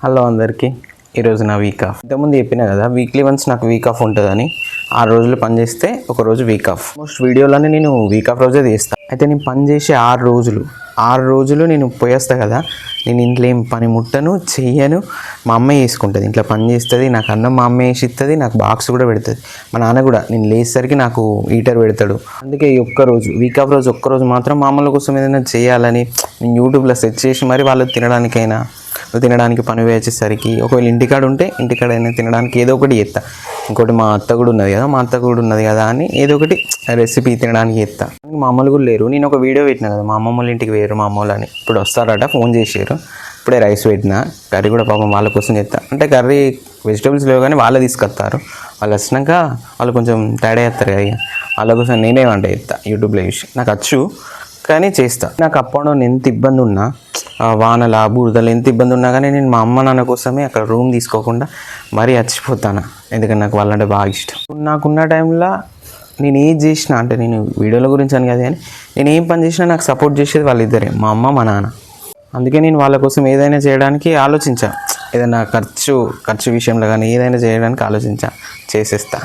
Hello అందరికీ. ఈరోజు నా వీక్ ఆఫ్. ఇంతకుముందు చెప్పినా కదా వీక్లీ వన్స్ నాకు వీక్ ఆఫ్ ఉంటుందని. 6 రోజులు పని చేస్తే ఒక రోజు వీక్ ఆఫ్. మోస్ట్ వీడియోలోనే నేను వీక్ ఆఫ్ రోజే తీస్తాను. అయితే నేను పని చేసే 6 రోజులు నేను పోయేస్తాను కదా, నేను ఇంట్లో ఏం పని ముట్టను చెయ్యను. మా అమ్మ చేసుకుంటుంది, ఇంట్లో పని చేస్తుంది, నాకు అన్నం మా అమ్మ వేసి ఇస్తుంది, నాకు బాక్స్ కూడా పెడుతుంది. మా నాన్న కూడా నేను లేచేసరికి నాకు హీటర్ పెడతాడు. అందుకే ఈ ఒక్కరోజు వీక్ ఆఫ్ రోజు ఒక్కరోజు మాత్రం మా అమ్మల కోసం ఏదైనా చేయాలని నేను యూట్యూబ్లో సెర్చ్ చేసి మరి వాళ్ళు తినడానికి పని వేసేసరికి, ఒకవేళ ఇంటికాడ ఉంటే ఇంటికాడైనా తినడానికి ఏదో ఒకటి చేస్తా. ఇంకోటి మా అత్త కూడా ఉన్నది కదా అని ఏదో ఒకటి రెసిపీ తినడానికి చేస్తా. మా అమ్మలు కూడా లేరు. నేను ఒక వీడియో పెట్టినా కదా, మా అమ్మమ్మల ఇంటికి వేరు మా అమ్మలు అని. ఇప్పుడు వస్తారట, ఫోన్ చేసారు. ఇప్పుడే రైస్ పెట్టిన, కర్రీ కూడా పాపం వాళ్ళ కోసం చేస్తా. అంటే కర్రీ వెజిటేబుల్స్ లేవు కానీ వాళ్ళే తీసుకొస్తారు. వాళ్ళు వచ్చినాక వాళ్ళు కొంచెం తేడా చేస్తారు కదా, వాళ్ళ కోసం నేనే వంట చేస్తా యూట్యూబ్లో చూసి. నాకు వచ్చు కానీ చేస్తా. నాకు అప్ అండ్ డౌన్ ఎంత ఇబ్బంది ఉన్నా, వానల బురదలు ఎంత ఇబ్బంది ఉన్నా కానీ నేను మా అమ్మ నాన్న కోసమే అక్కడ రూమ్ తీసుకోకుండా మరీ చచ్చిపోతాను. ఎందుకంటే నాకు వాళ్ళంటే బాగా ఇష్టం. నాకున్న టైంలో నేను ఏది చేసినా, అంటే నేను వీడియోల గురించి అని కదా, కానీ నేను ఏం పని చేసినా నాకు సపోర్ట్ చేసేది వాళ్ళిద్దరే, మా అమ్మ మా నాన్న. అందుకే నేను వాళ్ళ కోసం ఏదైనా చేయడానికి ఆలోచించా. ఏదైనా ఖర్చు విషయంలో కానీ ఏదైనా చేయడానికి చేసేస్తా.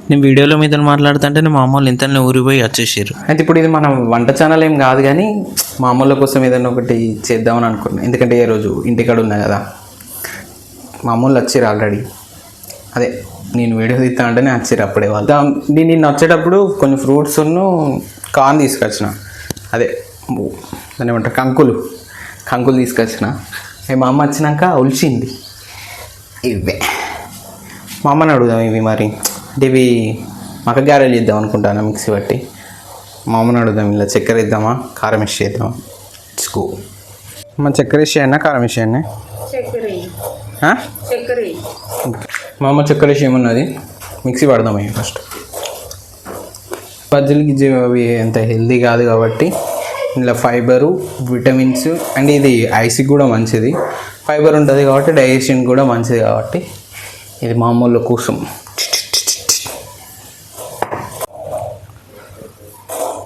నేను వీడియోలో మీతో మాట్లాడుతుంటే మా అమ్మ వాళ్ళు ఇంతనే ఊరిపోయి వచ్చేసారు. అయితే ఇప్పుడు ఇది మన వంట ఛానల్ ఏం కాదు కానీ మా అమ్మల కోసం ఏదైనా ఒకటి చేద్దామని అనుకున్నాను. ఎందుకంటే ఏ రోజు ఇంటికాడ ఉన్నా కదా, మా అమ్మలు వచ్చారు ఆల్రెడీ. అదే నేను వీడియో తీస్తా అంటేనే వచ్చారు అప్పుడే వాళ్ళు. నేను వచ్చేటప్పుడు కొన్ని ఫ్రూట్స్ కార్న్ తీసుకొచ్చిన, అదే దాన్ని ఏమంటారు కంకులు తీసుకొచ్చిన. మా అమ్మ వచ్చినాక ఒలిచింది. ఇవే మా అమ్మని అడుగుదాం, ఇవి మరి అంటే ఇవి మక్క గారెలు చేద్దాం అనుకుంటాను మిక్సీ బట్టి. మా అమ్మని అడుగుదాం, ఇలా చక్కెర వేద్దామా కారం వేసి చేద్దామా? ఇచ్చుకో మా చక్కెర వేసి అయినా కారం వేసి అయినా. మా అమ్మ చక్కెర వేసి ఏమన్నది, మిక్సీ పడదాం అయ్యి ఫస్ట్. బజ్జీలకి అవి ఎంత హెల్దీ కాదు కాబట్టి ఇందులో ఫైబరు విటమిన్స్ అండ్ ఇది ఐస్కి కూడా మంచిది. ఫైబర్ ఉంటుంది కాబట్టి డైజెషన్ కూడా మంచిది కాబట్టి ఇది మామూలు కోసం.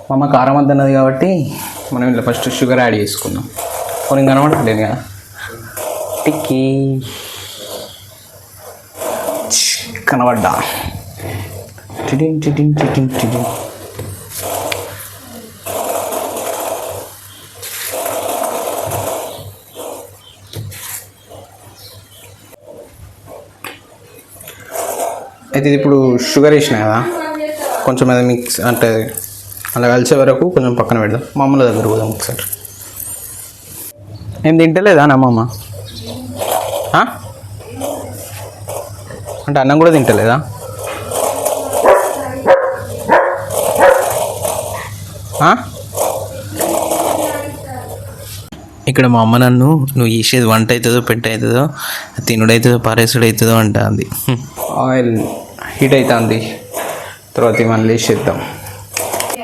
మా అమ్మ కారం వద్దన్నది కాబట్టి మనం ఇట్లా ఫస్ట్ షుగర్ యాడ్ చేసుకుందాం. కొన్ని కనబడట్లేదు కదా, టిక్కీ కనబడ్డా. అయితే ఇది ఇప్పుడు షుగర్ వేసిన కదా, కొంచెం అది మిక్స్ అంటే అలా కలిసే వరకు కొంచెం పక్కన పెడదాం. మా అమ్మల దగ్గర పోదాం ఒకసారి. ఏం తింటలేదా అమ్మమ్మ? అంటే అన్నం కూడా తింటలేదా? ఇక్కడ మా అమ్మ నన్ను నువ్వు చేసేది వంట అవుతుందో పెట్ట అవుతుందో తినుడవుతుందో పారేసుడు అవుతుందో అంటుంది. ఆయిల్ హీట్ అవుతుంది, తర్వాత మళ్ళీ వేసేద్దాం.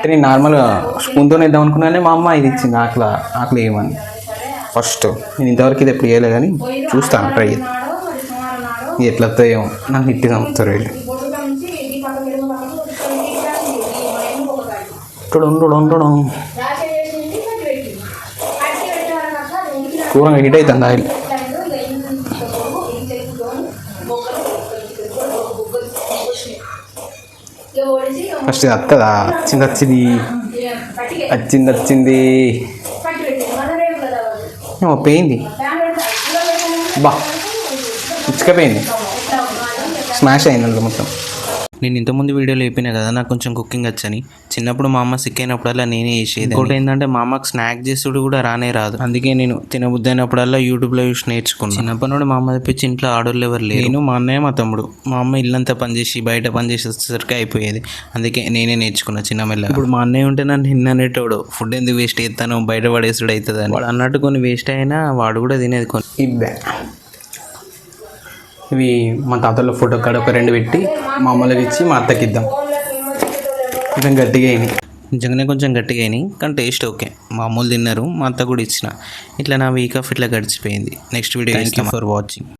నేను నార్మల్గా స్పూన్తో వేద్దాం అనుకున్నానే, మా అమ్మ ఇది ఇచ్చింది ఆకలి వేయమని. ఫస్ట్ నేను ఇంతవరకు ఇది ఎప్పుడు వేయలే కానీ చూస్తాను, ట్రై చేద్దాం. ఇది ఎట్లా వస్తాయేమో, నాకు ఇట్టి చంపుతారు వీళ్ళు. కూరంగా హీట్ అవుతుంది ఆయిల్. ఫస్ట్ ఇది వస్తుందా? వచ్చింది పోయింది, బా ఇచ్చుకపోయింది, స్మాష్ అయింది అందులో మొత్తం. నేను ఇంతకుముందు వీడియోలో చెప్పినా కదా నాకు కొంచెం కుకింగ్ వచ్చని. చిన్నప్పుడు మా అమ్మ సిక్ అయినప్పుడల్లా నేనే చేసేది. ఇంకోటి ఏంటంటే మా అమ్మకి స్నాక్ చేసుడు కూడా రాదు. అందుకే నేను తినబుద్ధి అయినప్పుడల్లా యూట్యూబ్లో చూసి నేర్చుకున్నాను. చిన్నప్పటి నుండి మా అమ్మ తెప్పించి ఇంట్లో ఆడోళ్ళు ఎవరు లేరు, నేను మా అన్నయ్య మా తమ్ముడు. మా అమ్మ ఇల్లంతా పనిచేసి బయట పనిచేసి వచ్చేసరికి అయిపోయేది. అందుకే నేనే నేర్చుకున్నా చిన్నమెల్ల. ఇప్పుడు మా అన్నయ్య ఉంటే నన్ను అనేటోడు, ఫుడ్ ఎందుకు వేస్ట్ చేస్తాను బయట పడేసుడు అవుతుంది అని. వాడు అన్నట్టు కొన్ని వేస్ట్ అయినా వాడు కూడా తినేది కొన్ని. ఇవి మా తాతల ఫోటో కాడ ఒక 2 పెట్టి మా అమ్మలకి ఇచ్చి మా అత్తకి ఇద్దాం. కొంచెం గట్టిగా అయినాయి, నిజంగానే కొంచెం గట్టిగా అయినాయి కానీ టేస్ట్ ఓకే. మా అమ్మలు తిన్నారు, మా అత్త కూడా ఇచ్చిన. ఇట్లా నా వీక్ ఆఫ్ ఇట్లా గడిచిపోయింది. Next video thank you for watching.